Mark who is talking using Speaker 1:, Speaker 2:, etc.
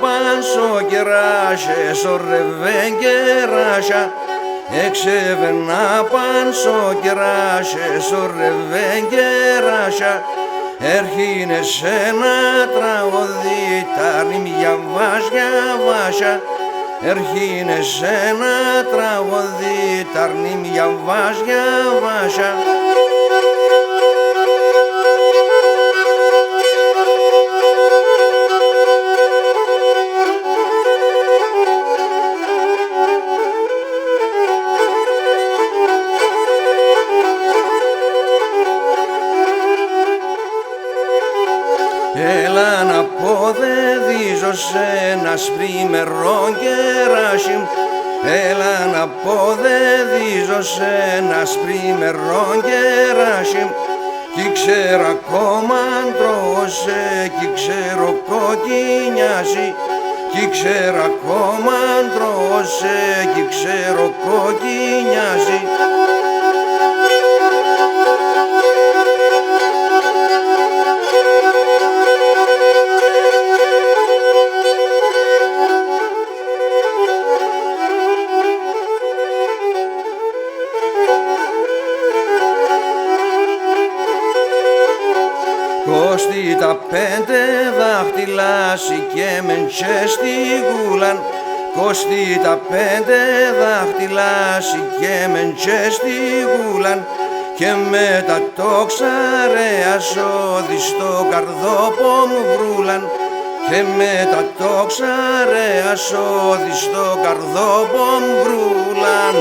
Speaker 1: πάσο κεράσε σορρεβέν κεράσια εξεβενά πάνσο κεράσε σορρεβέν κεράσια έρχινε σε ένα τραγωδί τα νημιά βάσια βάσια έρχινε σε ένα τραγωδί τα νημιά βάσια βάσια. Έλα να ποδεδίζω σ' ένα σπρίμερο κεράσι, έλα να ποδεδίζω σ' ένα σπρίμερο κεράσι κι ξέρω ακόμα ντρώσε, κι ξέρω κοκκινιάζει κι ξέρω ακόμα ντρώσε, κι ξέρω κοκκινιάζει. Κόστη τα 5 δάχτυλα σηκέμεν και στη γούλαν, κόστη τα 5 δάχτυλα σηκέμεν και στη γούλαν και μετά το ξαρέα σώδη στο καρδόπο μου βρούλαν και μετά το ξαρέα σώδη στο καρδόπο μου βρούλαν.